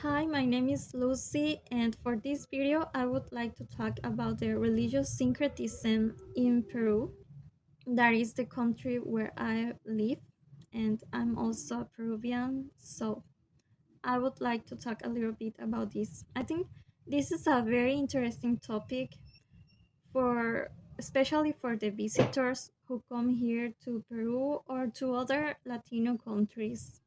Hi, my name is Lucy, and for this video, I would like to talk about the religious syncretism in Peru. That is the country where I live, and I'm also a Peruvian, so I would like to talk a little bit about this. I think this is a very interesting topic for especially for the visitors who come here to Peru or to other Latino countries.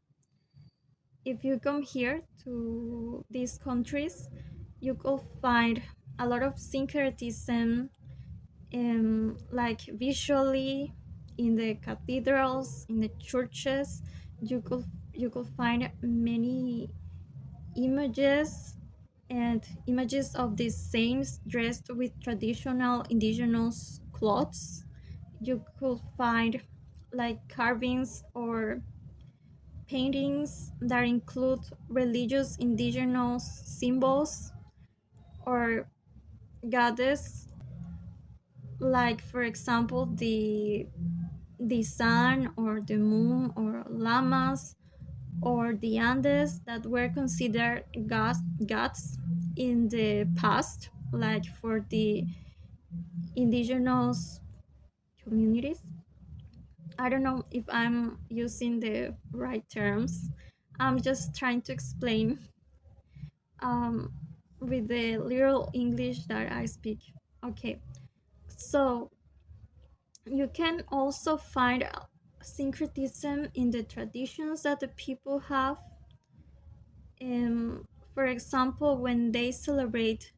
If you come here to these countries, you could find a lot of syncretism, like visually in the cathedrals, in the churches. You could find many images and images of the saints dressed with traditional indigenous clothes. You could find like carvings or paintings that include religious indigenous symbols or goddess, like for example the sun or the moon or llamas or the Andes that were considered gods in the past, like for the indigenous communities. I don't know if I'm using the right terms. I'm just trying to explain um, with the little English that I speak. Okay, so you can also find syncretism in the traditions that the people have. For example, when they celebrate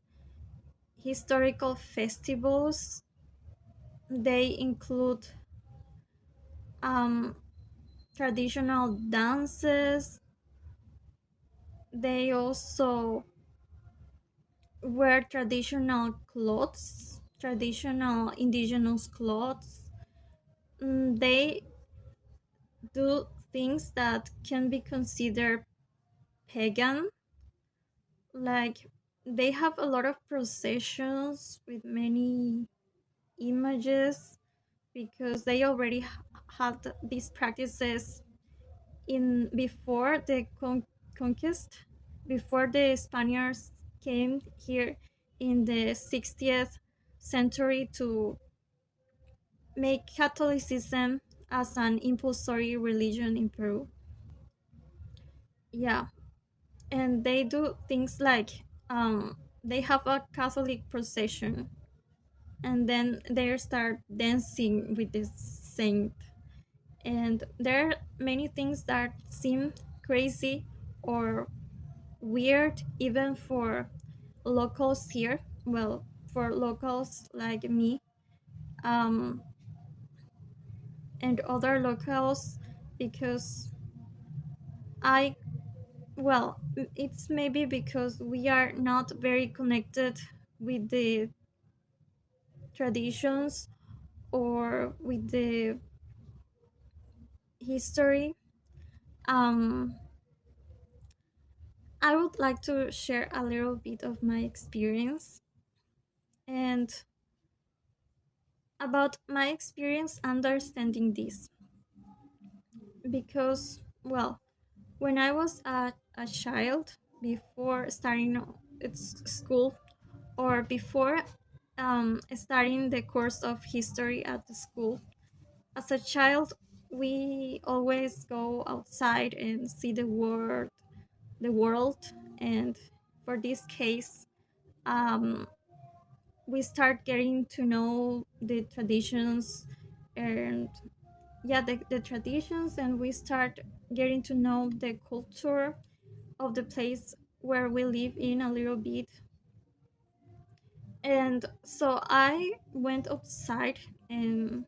historical festivals, they include um, traditional dances. They also wear traditional clothes, traditional indigenous clothes. They do things that can be considered pagan, like they have a lot of processions with many images because they already had these practices in before the conquest, before the Spaniards came here in the 60th century to make Catholicism as an impulsory religion in Peru. Yeah, and they do things like they have a Catholic procession, and then they start dancing with this saint. And there are many things that seem crazy or weird even for locals here. Well, for locals like me, um, and other locals, because I well, it's maybe because we are not very connected with the traditions or with the history. um I would like to share a little bit of my experience and about my experience understanding this, because well, when I was a child, before starting its school, or before starting the course of history at the school, as a child, we always go outside and see the world. And for this case, um, we start getting to know the traditions, and yeah, the traditions, and we start getting to know the culture of the place where we live in a little bit. And so I went outside and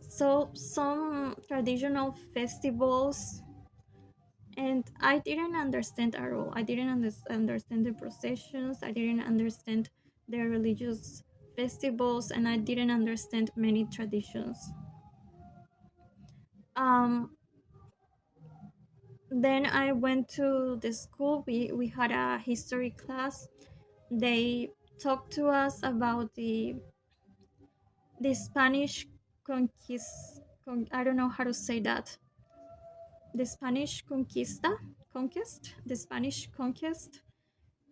saw some traditional festivals, and I didn't understand at all. I didn't understand the processions. I didn't understand the religious festivals, and I didn't understand many traditions. Um, then I went to the school. We had a history class. They talked to us about the Spanish conquist. I don't know how to say that. The Spanish conquista. conquest, the Spanish conquest.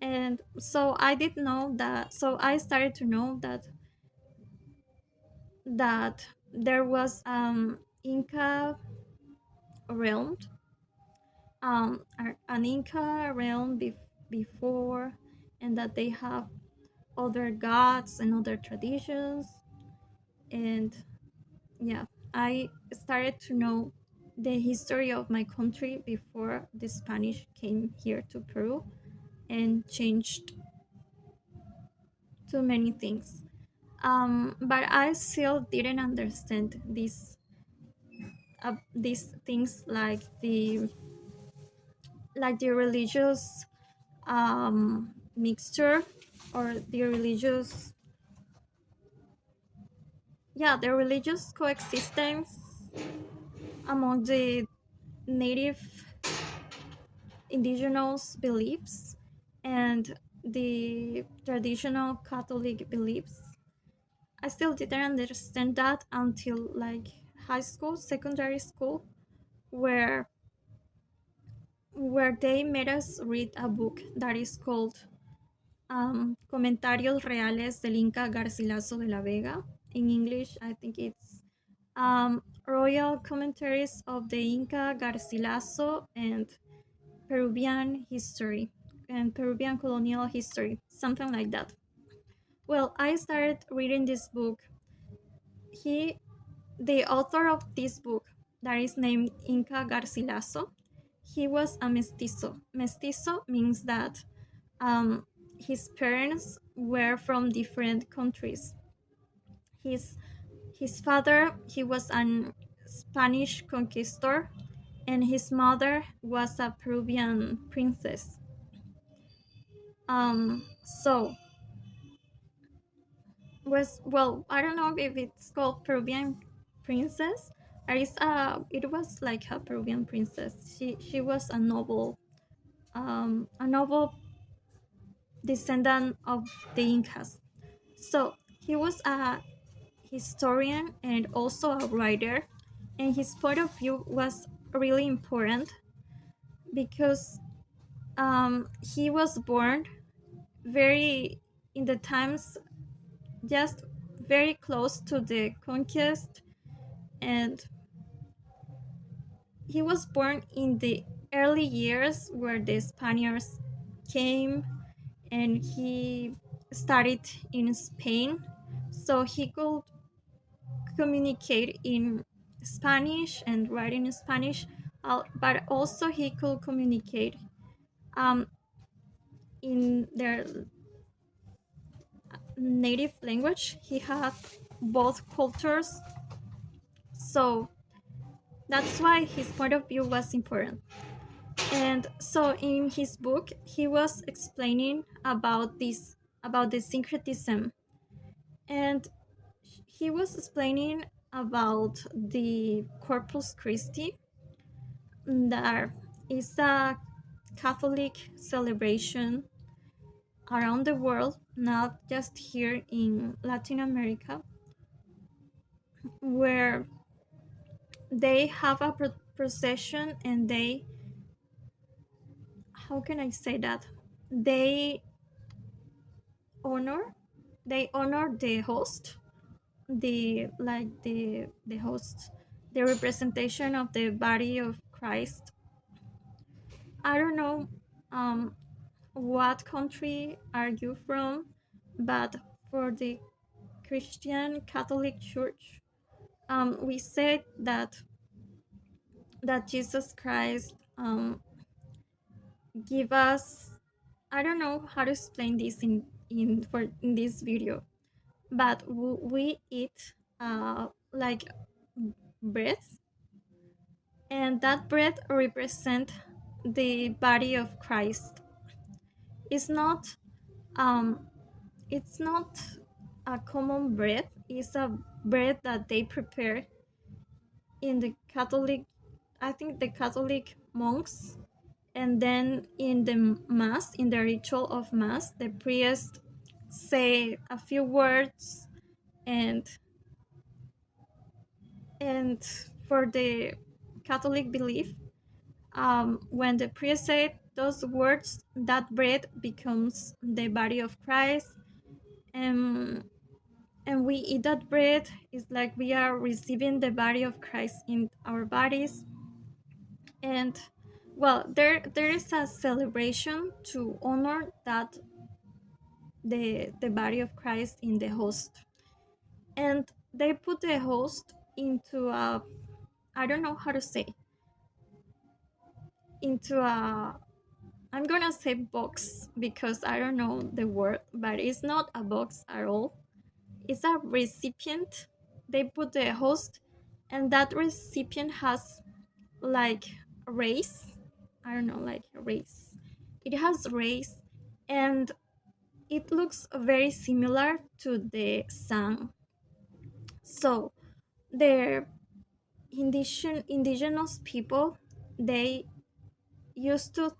And so I did know that, so I started to know that there was Inca realm, an Inca realm before, and that they have other gods and other traditions. And yeah, I started to know the history of my country before the Spanish came here to Peru and changed too many things. But I still didn't understand these things like the religious mixture, or the religious, yeah, the religious coexistence among the native indigenous beliefs and the traditional Catholic beliefs. I still didn't understand that until like high school, secondary school, where they made us read a book that is called Comentarios Reales del Inca Garcilaso de la Vega. In English, I think it's Royal Commentaries of the Inca Garcilaso and Peruvian History and Peruvian Colonial History, something like that. Well, I started reading this book. He, the author of this book, that is named Inca Garcilaso, he was a mestizo. Mestizo means that um, his parents were from different countries. His his father, he was an Spanish conquistador, and his mother was a Peruvian princess. So was, well, I don't know if it's called Peruvian princess. It was like a Peruvian princess. She was a noble descendant of the Incas. So he was a historian and also a writer, and his point of view was really important because he was born very in the times just very close to the conquest, and he was born in the early years where the Spaniards came, and he studied in Spain, so he could communicate in Spanish and write in Spanish, but also he could communicate um, in their native language. He had both cultures, so that's why his point of view was important. And so in his book, he was explaining about the syncretism, and he was explaining about the Corpus Christi, that is a Catholic celebration around the world, not just here in Latin America, where they have a procession, and how can I say that? They honor honor the host, the host, the representation of the body of Christ. I don't know um, what country are you from, but for the Christian Catholic Church, we said that Jesus Christ give us. I don't know how to explain this in this video, but we eat like bread, and that bread represent the body of Christ. It's not um it's not a common bread. It's a bread that they prepare in the Catholic, I think the Catholic monks, and then in the mass, in the ritual of mass, the priest say a few words, and and for the Catholic belief, when the priest said those words, that bread becomes the body of Christ, and we eat that bread. It's like we are receiving the body of Christ in our bodies. And well, there is a celebration to honor that the body of Christ in the host, and they put the host into a, I don't know how to say, into a, I'm gonna say box because I don't know the word, but it's not a box at all. It's a recipient. They put the host, and that recipient has like rays. I don't know, like rays. It has rays, and it looks very similar to the sun. So the indigenous people, they used to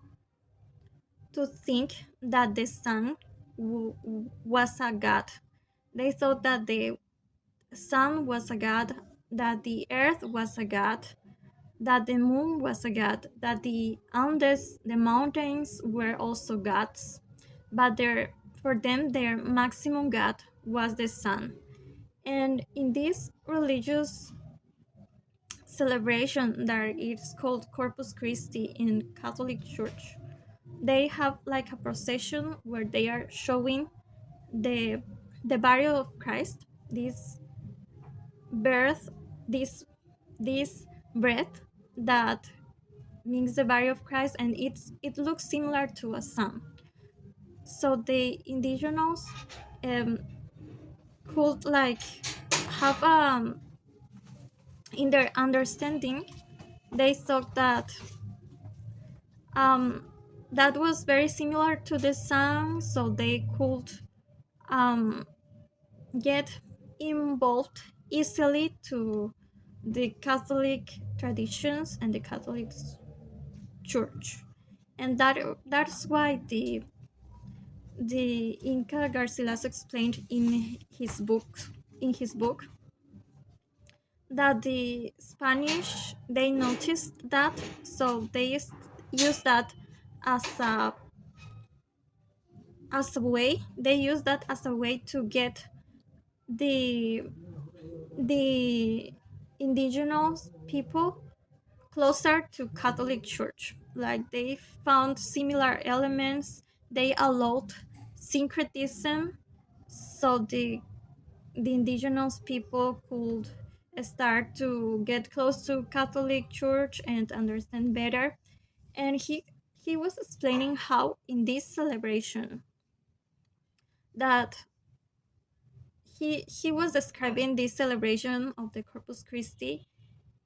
think that the sun was a god. They thought that the sun was a god, that the earth was a god, that the moon was a god, that the Andes, the mountains, were also gods. But for them, their maximum god was the sun. And in this religious celebration that is called Corpus Christi in Catholic Church, they have like a procession where they are showing the the body of Christ, this birth, this bread that means the body of Christ, and it looks similar to a sun. So the indigenous um, could like have in their understanding, they thought that um, that was very similar to the sun, so they could um, get involved easily to the Catholic traditions and the Catholic Church, and that's why the Inca Garcilaso explained in his book that the Spanish, they noticed that, so they used that as a way. They use that as a way to get the the indigenous people closer to Catholic Church. Like they found similar elements. They allowed syncretism, so the indigenous people could start to get close to Catholic Church and understand better. And he was explaining how in this celebration that he was describing this celebration of the Corpus Christi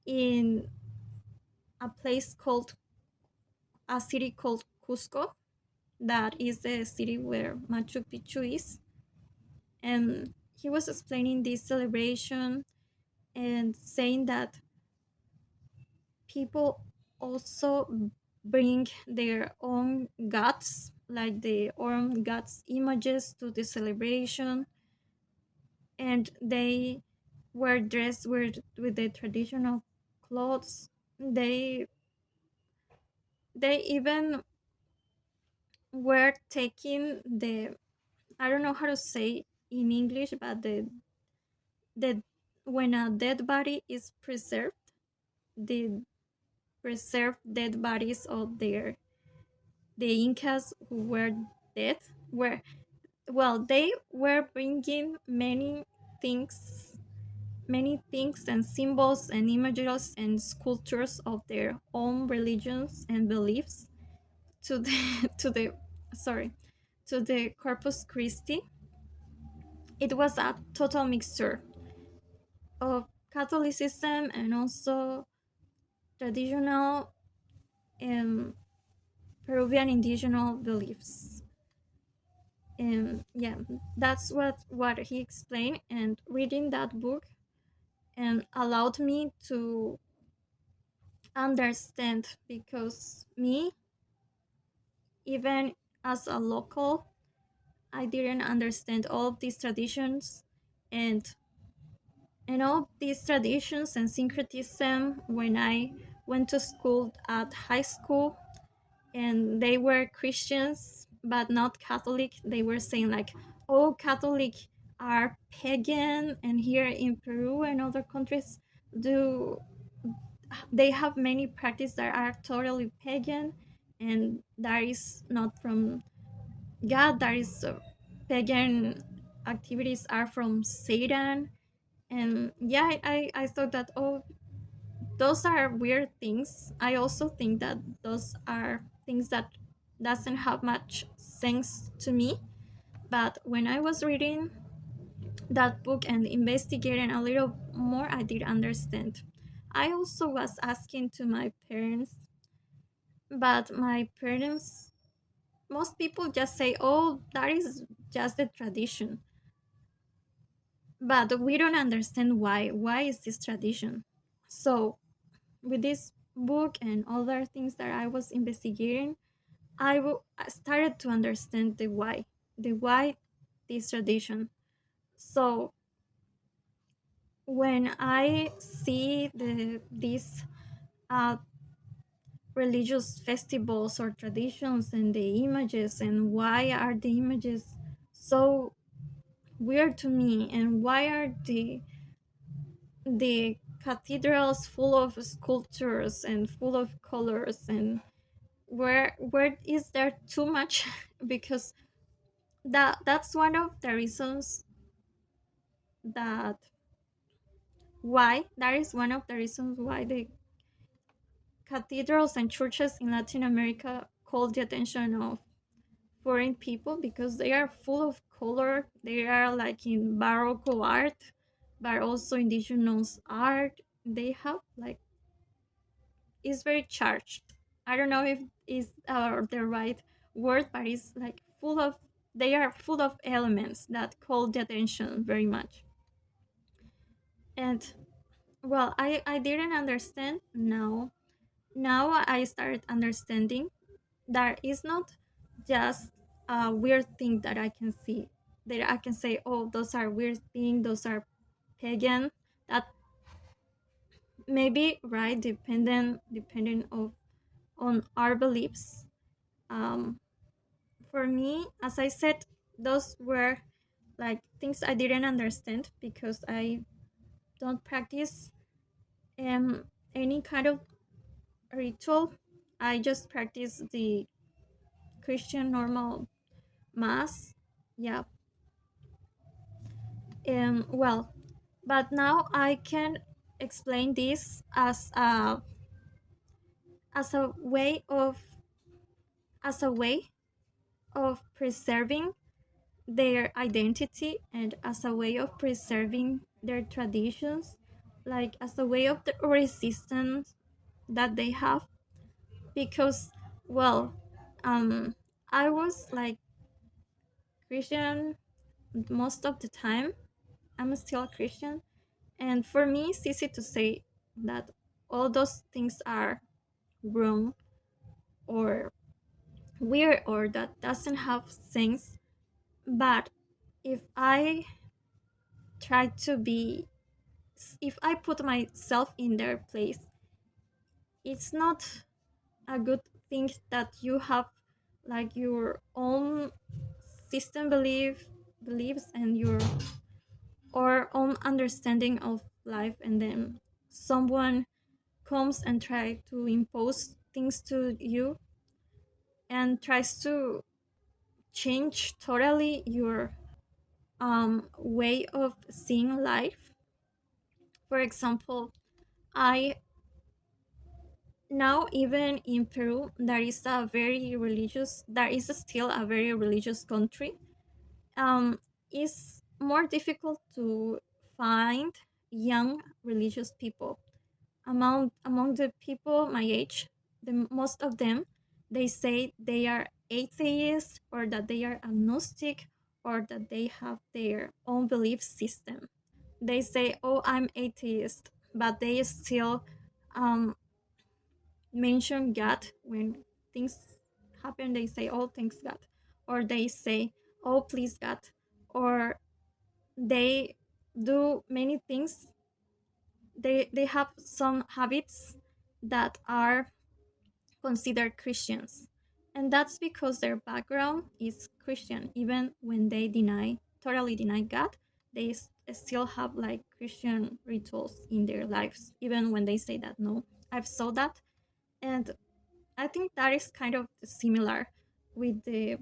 in a place called a city called Cusco, that is the city where Machu Picchu is. And he was explaining this celebration and saying that people also bring their own gods, like their own gods images to the celebration, and they were dressed with the traditional clothes. They even were taking the, I don't know how to say in English, but the when a dead body is preserved, the preserved dead bodies of the Incas who were dead were, well, they were bringing things many things and symbols and images and sculptures of their own religions and beliefs to the to the sorry to the Corpus Christi. It was a total mixture of Catholicism and also traditional um, Peruvian indigenous beliefs. And yeah, that's what he explained. And reading that book allowed me to understand, because me, even as a local, I didn't understand all of these traditions, and all these traditions and syncretism when I went to school at high school, and they were Christians but not Catholic. They were saying like, "Oh, Catholic are pagan, and here in Peru and other countries do they have many practices that are totally pagan, and that is not from God. That is pagan activities are from Satan." And yeah, I thought that, oh, those are weird things. I also think that those are things that doesn't have much sense to me. But when I was reading that book and investigating a little more, I did understand. I also was asking to my parents, but my parents, most people just say, "Oh, that is just the tradition." But we don't understand why. Why is this tradition? So with this book and other things that I was investigating, I started to understand the why this tradition. So when I see these uh, religious festivals or traditions and the images, and why are the images so weird to me, and why are the cathedrals full of sculptures and full of colors, and where is there too much? Because that's one of the reasons that why that is one of the reasons why the cathedrals and churches in Latin America call the attention of foreign people, because they are full of color. They are like in baroque art, but also indigenous art. They have like, it's very charged. I don't know if is the right word, but it's like full of, they are full of elements that call the attention very much. And well, I didn't understand. Now I started understanding that it's not just a weird thing that I can see, that I can say, oh, those are weird things, those are pagan. That maybe right, depending of on our beliefs. um for me, as I said, those were like things I didn't understand because I don't practice um any kind of ritual. I just practice the Christian normal mass. Yeah. Well, but now I can explain this as a way of as a way of preserving their identity, and as a way of preserving their traditions, like as a way of the resistance that they have. Because, well, um I was like Christian most of the time. I'm still a Christian, and for me it's easy to say that all those things are wrong or weird or that doesn't have sense. But if I try to be, if I put myself in their place, it's not a good thing that you have like your own system beliefs and your or own understanding of life, and then someone comes and try to impose things to you and tries to change totally your way of seeing life. For example, I now, even in Peru, there is still a very religious country. It's more difficult to find young religious people. Among the people my age, most of them, they say they are atheists, or that they are agnostic, or that they have their own belief system. They say, "Oh, I'm atheist," but they still um, mention God when things happen. They say, "Oh, thanks God," or they say, "Oh, please God," or they do many things. They have some habits that are considered Christians. And that's because their background is Christian. Even when they totally deny God, they still have like Christian rituals in their lives, even when they say that no. I've saw that. And I think that is kind of similar with the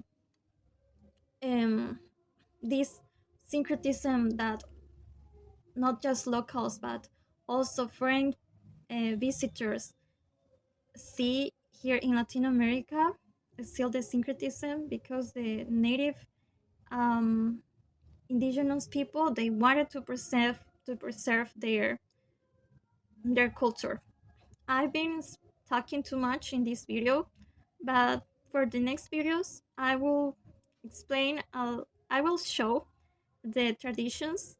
this syncretism that not just locals but also foreign visitors see here in Latin America. Still the syncretism, because the native um, indigenous people, they wanted to preserve their culture. I've been talking too much in this video, but for the next videos I will explain. I will show the traditions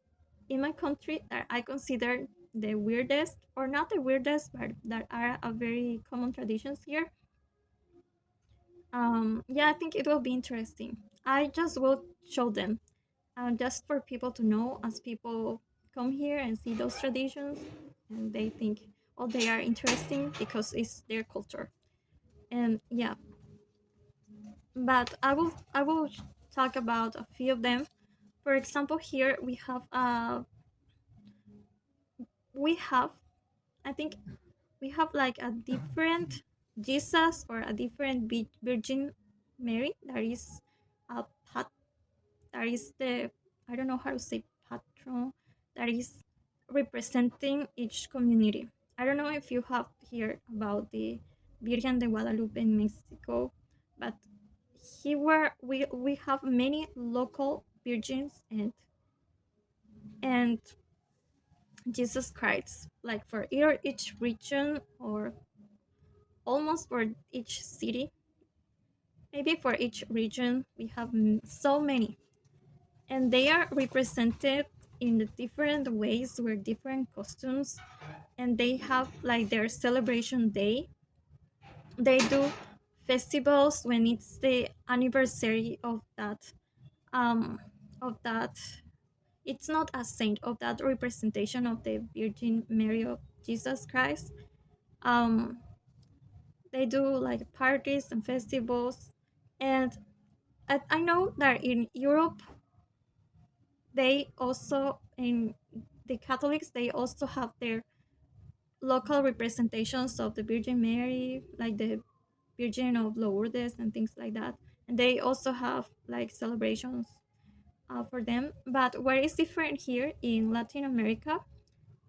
in my country that I consider the weirdest, or not the weirdest, but that are a very common traditions here. Yeah, I think it will be interesting. I just will show them, just for people to know, as people come here and see those traditions, and they think, oh, they are interesting because it's their culture. And yeah, but I will talk about a few of them. For example, here we have I think we have like a different Jesus, or a different Virgin Mary. That is a pat. That is the, I don't know how to say patron. That is representing each community. I don't know if you have heard about the Virgen de Guadalupe in Mexico, but here we have many local virgins and Jesus Christ, like for either each region, or almost for each city. Maybe for each region, we have so many, and they are represented in the different ways with different costumes, and they have like their celebration day. They do festivals when it's the anniversary um of that. It's not a saint, of that representation of the Virgin Mary of Jesus Christ. um they do like parties and festivals. And I know that in Europe, they also, in the Catholics, they also have their local representations of the Virgin Mary, like the Virgin of Lourdes and things like that. And they also have like celebrations for them. But what is different here in Latin America,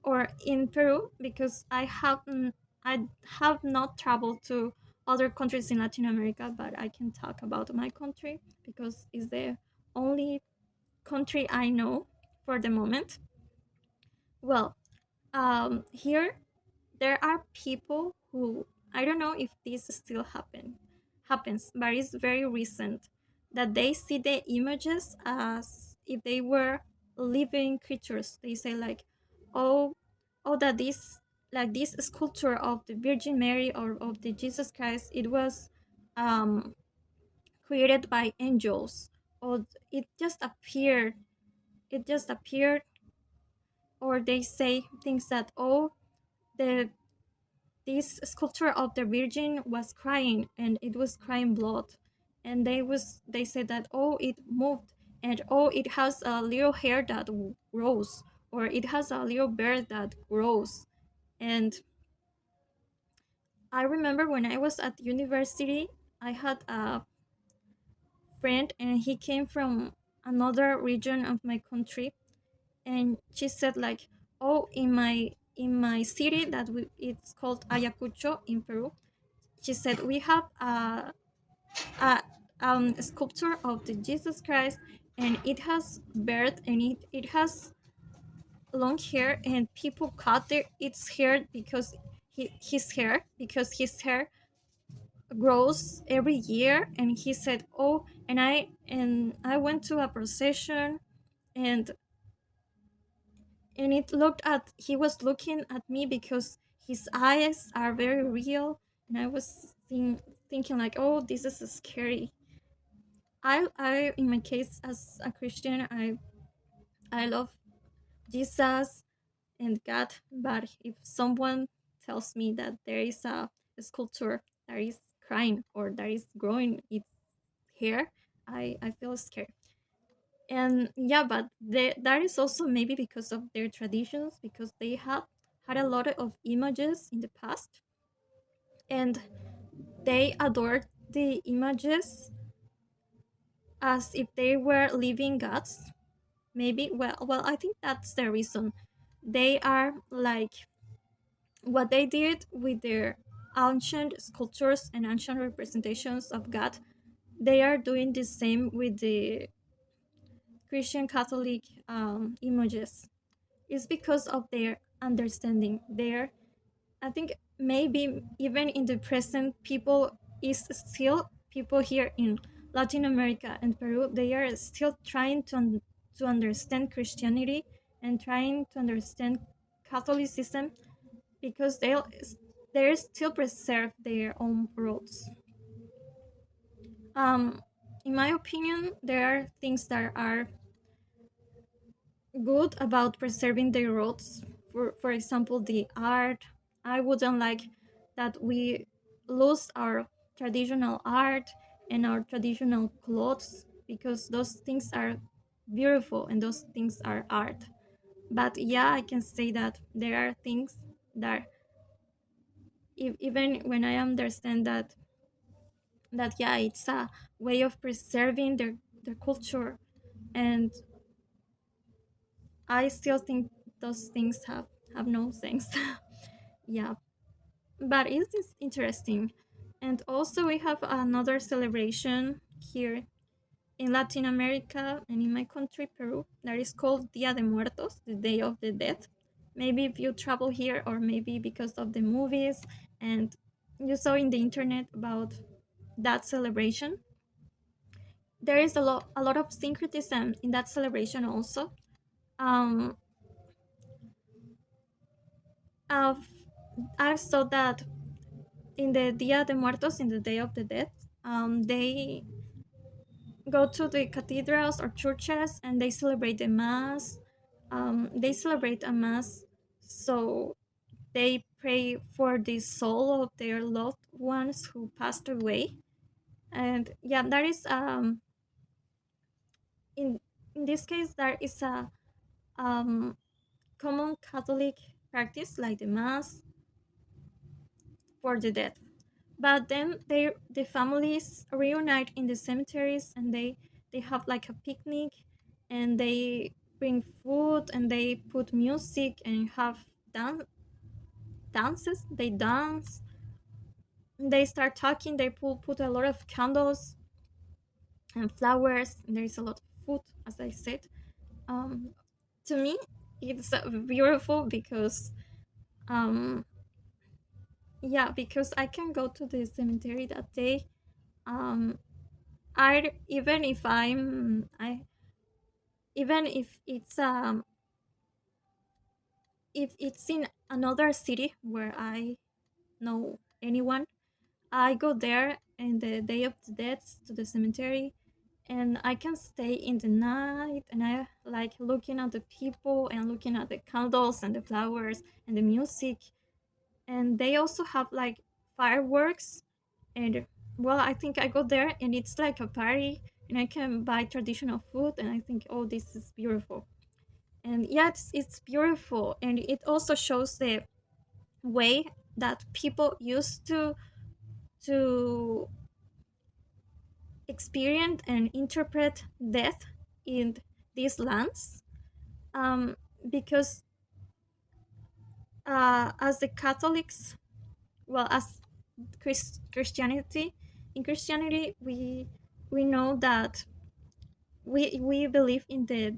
or in Peru, because I have not traveled to other countries in Latin America, but I can talk about my country because it's the only country I know for the moment. Well, here there are people who, I don't know if this still happens, but it's very recent, that they see the images as if they were living creatures. They say like, oh, that this, like this sculpture of the Virgin Mary or of the Jesus Christ, it was um created by angels, or it just appeared. It just appeared. Or they say things that, oh, the this sculpture of the Virgin was crying, and it was crying blood. And they said that, oh, it moved, and oh, it has a little hair that grows, or it has a little beard that grows. And I remember when I was at university, I had a friend, and he came from another region of my country. And she said like, oh, in my city, that it's called Ayacucho in Peru. She said we have a sculpture of the Jesus Christ, and it has beard, and it has long hair, and people cut its hair because his hair grows every year. And he said, oh, and I went to a procession, and it looked at he was looking at me because his eyes are very real. And I was thinking like, oh, this is scary. I in my case, as a Christian, I love Jesus and God. But if someone tells me that there is a sculpture that is crying or that is growing its hair, I feel scared. And yeah, but that is also maybe because of their traditions, because they have had a lot of images in the past, and they adored the images as if they were living gods. Maybe, well, I think that's the reason. They are like what they did with their ancient sculptures and ancient representations of God. They are doing the same with the Christian Catholic images. It's because of their understanding. Their, I think maybe even in the present, people is still people here in Latin America and Peru. They are still trying to understand Christianity and trying to understand Catholicism, because they still preserve their own roots. Um, in my opinion, there are things that are good about preserving their roots. For example, the art. I wouldn't like that we lose our traditional art and our traditional clothes, because those things are beautiful and those things are art. But yeah, I can say that there are things that, even when I understand that yeah, it's a way of preserving their culture, and I still think those things have no sense. Yeah, but it is interesting. And also we have another celebration here in Latin America and in my country, Peru, that is called Dia de Muertos, the Day of the Dead. Maybe if you travel here, or maybe because of the movies and you saw in the internet about that celebration. There is a lot of syncretism in that celebration also. Um, I've, I saw that in the Dia de Muertos, in the Day of the Dead, they go to the cathedrals or churches and they celebrate the mass. They celebrate a mass, so they pray for the soul of their loved ones who passed away. And yeah, that is in in this case there is a um, common Catholic practice like the mass for the dead. But then the families reunite in the cemeteries, and they have like a picnic, and they bring food and they put music and have dances. They dance, they start talking, they put a lot of candles and flowers, and there is a lot of food, as I said. um to me, it's beautiful because um yeah, because I can go to the cemetery that day. um I even if I even if it's in another city where I know anyone, I go there in the Day of the Dead to the cemetery, and I can stay in the night, and I like looking at the people and looking at the candles and the flowers and the music. And they also have like fireworks, and well, I think I go there and it's like a party, and I can buy traditional food, and I think, oh, this is beautiful. And yeah, it's beautiful, and it also shows the way that people used to experience and interpret death in these lands. um, because as the Catholics, well, as Christianity, in Christianity we know that we believe in the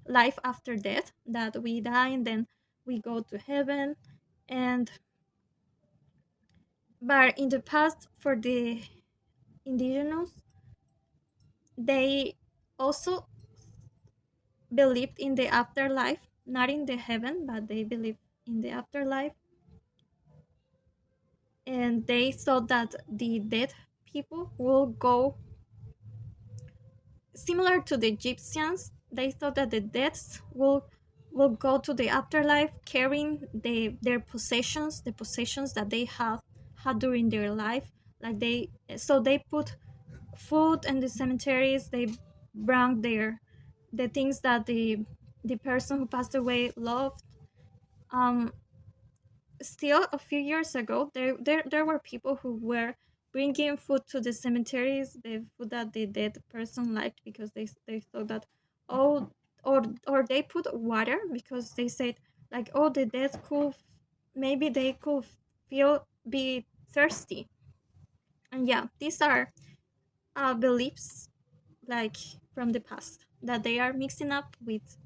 life after death, that we die and then we go to heaven. And but in the past, for the indigenous, they also believed in the afterlife, not in the heaven, but they believed in the afterlife. And they thought that the dead people will go, similar to the Egyptians. They thought that the deaths will go to the afterlife carrying their possessions, the possessions that they have had during their life. Like they put food in the cemeteries. They bring the things that the person who passed away loved. um Still a few years ago, there were people who were bringing food to the cemeteries, the food that the dead person liked, because they thought that, oh, or they put water because they said, like, oh, the dead could, maybe they could feel be thirsty. And yeah, these are beliefs, like, from the past, that they are mixing up with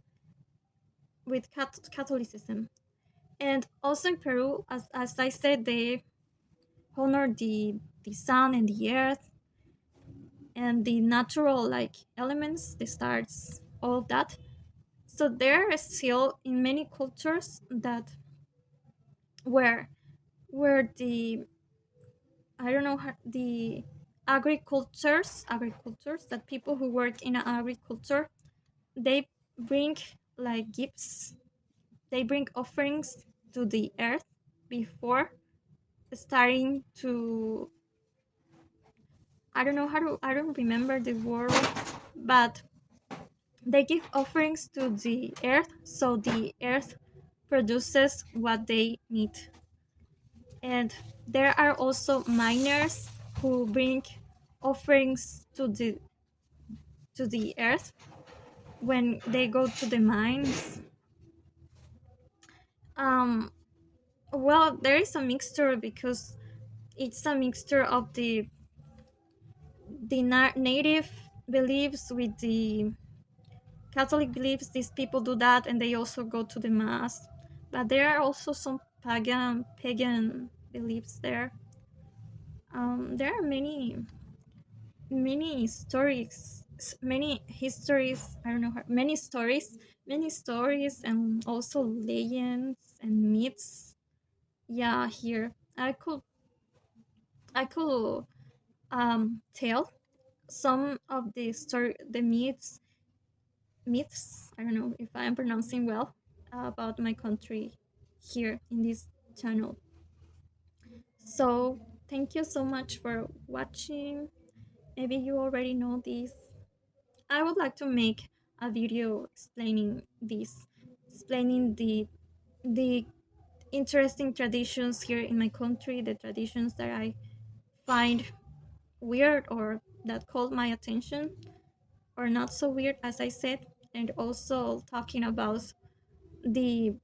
Catholicism. And also in Peru, as I said, they honor the sun and the earth and the natural, like, elements, the stars, all of that. So there is still in many cultures that where the, I don't know how, the agricultures, that people who work in agriculture, they bring, like, gifts, they bring offerings to the earth before starting to, I don't know how to, I don't remember the word, but they give offerings to the earth so the earth produces what they need. And there are also miners who bring offerings to the earth when they go to the mines. Um, well, there is a mixture because it's a mixture of the native beliefs with the Catholic beliefs. These people do that, and they also go to the mass. But there are also some pagan beliefs there. There are many stories, many histories. I don't know how, many stories, and also legends and myths. Yeah, here I could tell some of the myths. I don't know if I'm pronouncing well, about my country here in this channel. So, thank you so much for watching. Maybe you already know this. I would like to make a video explaining this, explaining the interesting traditions here in my country, the traditions that I find weird or that called my attention, or not so weird, as I said, and also talking about the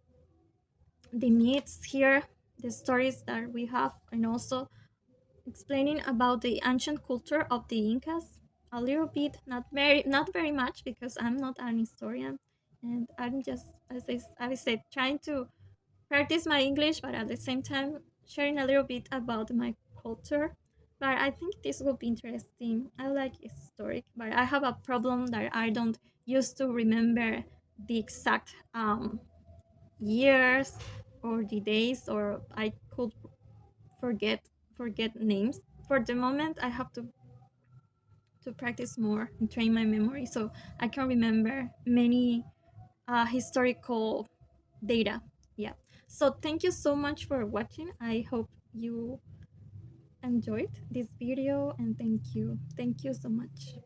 the myths here, the stories that we have, and also explaining about the ancient culture of the Incas a little bit, not very much, because I'm not an historian, and I'm just, as I said, trying to practice my English, but at the same time sharing a little bit about my culture. But I think this will be interesting. I like historic, but I have a problem that I don't used to remember the exact years or the days, or I could forget names. For the moment, I have to practice more and train my memory so I can remember many historical data. Yeah. So thank you so much for watching. I hope you enjoyed this video, and thank you so much.